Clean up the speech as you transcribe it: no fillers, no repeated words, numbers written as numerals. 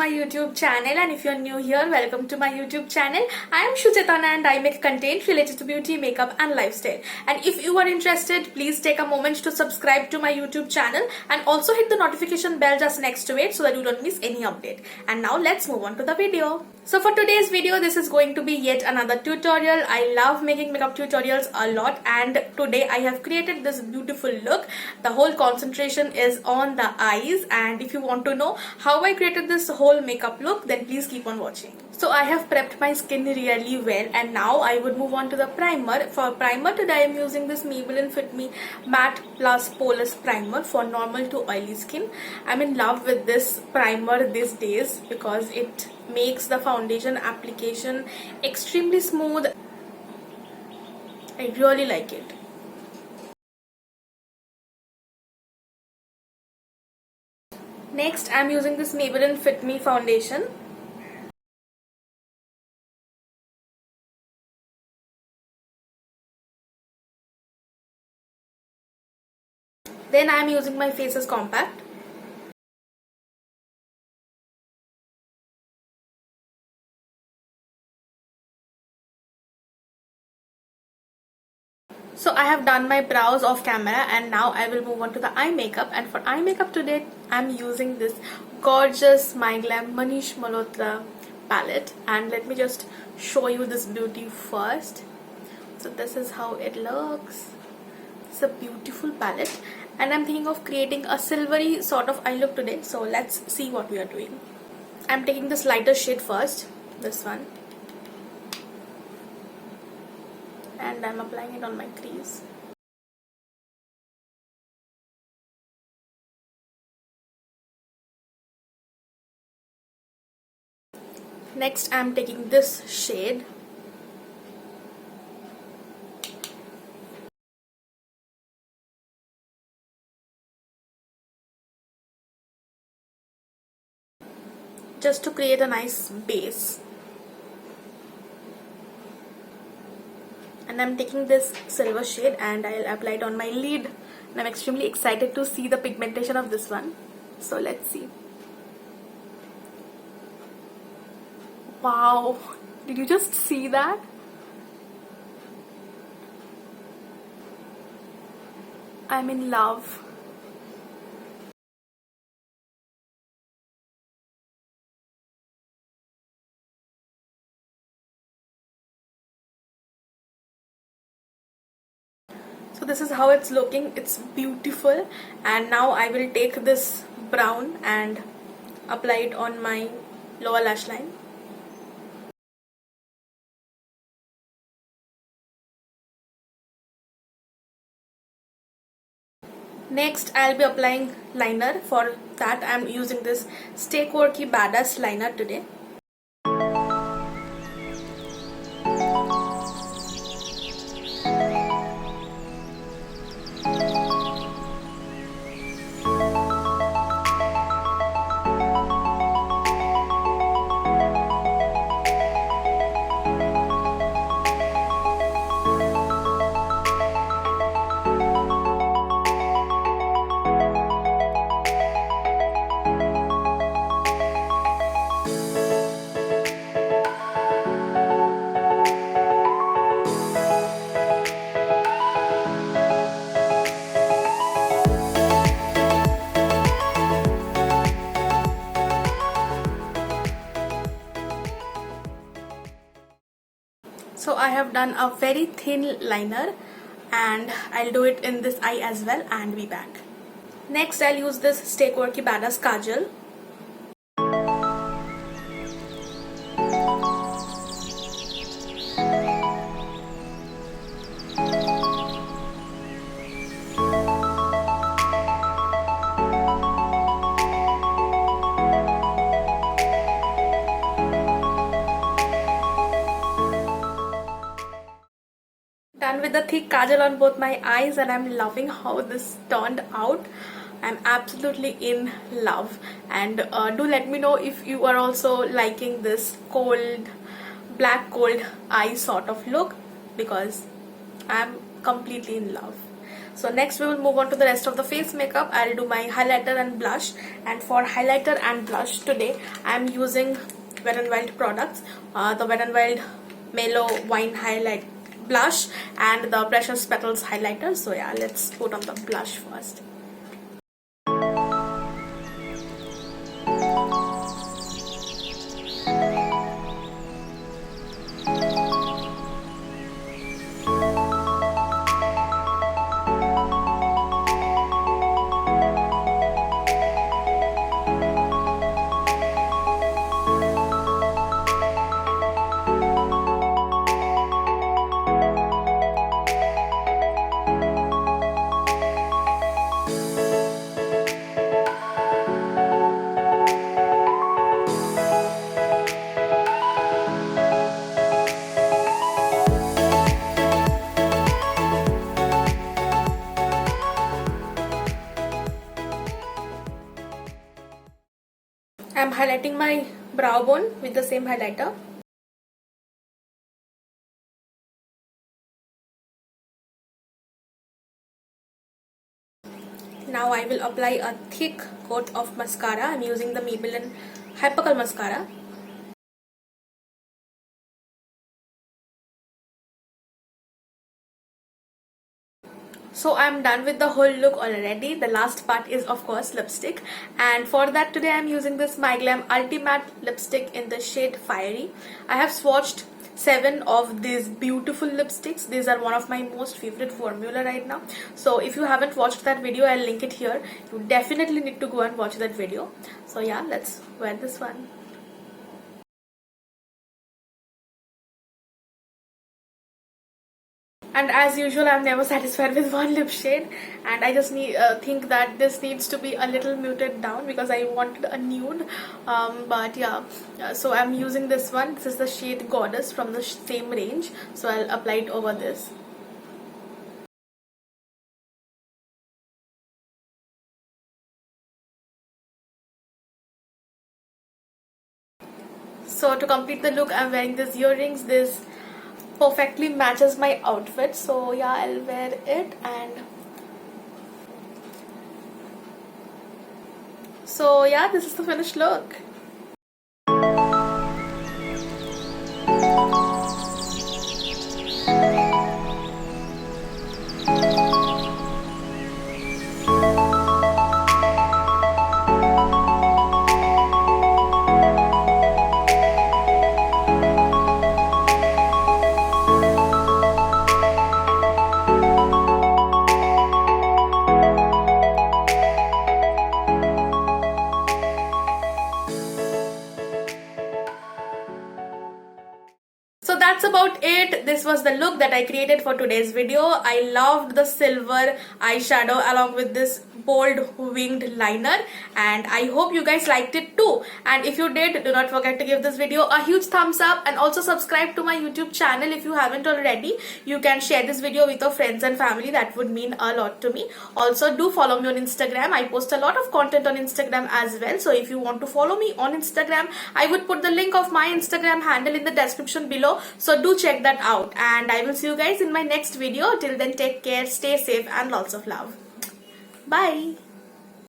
my YouTube channel, and if you're new here, welcome to my YouTube channel. I am Shuchetana and I make content related to beauty, makeup and lifestyle. And if you are interested, please take a moment to subscribe to my YouTube channel and also hit the notification bell just next to it so that you don't miss any update. And now let's move on to the video. So for today's video, this is going to be yet another tutorial. I love making makeup tutorials a lot, and today I have created this beautiful look. The whole concentration is on the eyes, and if you want to know how I created this whole makeup look, then please keep on watching. So I have prepped my skin really well, and now I would move on to the primer. For primer today I am using this Maybelline Fit Me Matte Plus Poreless Primer for normal to oily skin. I'm in love with this primer these days because it makes the foundation application extremely smooth. I really like it. Next, I'm using this Maybelline Fit Me foundation. Then I'm using my Faces Compact. So I have done my brows off camera, and now I will move on to the eye makeup. And for eye makeup today, I'm using this gorgeous Myglamm Manish Malhotra palette. And let me just show you this beauty first. So this is how it looks. It's a beautiful palette, and I'm thinking of creating a silvery sort of eye look today. So let's see what we are doing. I'm taking this lighter shade first, this one, and I'm applying it on my crease. Next, I'm taking this shade. Just to create a nice base. And I'm taking this silver shade and I'll apply it on my lid. And I'm extremely excited to see the pigmentation of this one. So let's see. Wow! Did you just see that? I'm in love. So this is how it's looking. It's beautiful. And now I will take this brown and apply it on my lower lash line. Next, I'll be applying liner. For that, I'm using this Stay Quirky Badass liner today. So I have done a very thin liner, and I'll do it in this eye as well and be back. Next, I'll use this Stay Quirky Badass Kajal. Done with the thick kajal on both my eyes, and I'm loving how this turned out. I'm absolutely in love, and do let me know if you are also liking this black cold eye sort of look, because I'm completely in love. So next we will move on to the rest of the face makeup. I'll do my highlighter and blush, and for highlighter and blush today I am using Wet n Wild products, the Wet n Wild Mellow Wine Highlight Blush and the Precious Petals highlighter. So yeah, let's put on the blush first. I'm highlighting my brow bone with the same highlighter. Now I will apply a thick coat of mascara. I'm using the Myglamm Purplle mascara. So I'm done with the whole look already. The last part is of course lipstick, and for that today I'm using this Myglamm Ultimatte lipstick in the shade Fiery. I have swatched 7 of these beautiful lipsticks. These are one of my most favorite formula right now. So if you haven't watched that video, I'll link it here. You definitely need to go and watch that video. So yeah, let's wear this one. And as usual, I'm never satisfied with one lip shade, and I just think that this needs to be a little muted down because I wanted a nude. But yeah, so I'm using this one. This is the shade Goddess from the same range, so I'll apply it over this. So to complete the look, I'm wearing these earrings. This perfectly matches my outfit, so yeah, I'll wear it. And so yeah, this is the finished look. So that's about it. This was the look that I created for today's video. I loved the silver eyeshadow along with this bold winged liner, and I hope you guys liked it too. And if you did, do not forget to give this video a huge thumbs up, and also subscribe to my YouTube channel if you haven't already. You can share this video with your friends and family. That would mean a lot to me. Also, do follow me on Instagram. I post a lot of content on Instagram as well. So if you want to follow me on Instagram, I would put the link of my Instagram handle in the description below. So do check that out, and I will see you guys in my next video. Till then, take care, stay safe, and lots of love. Bye.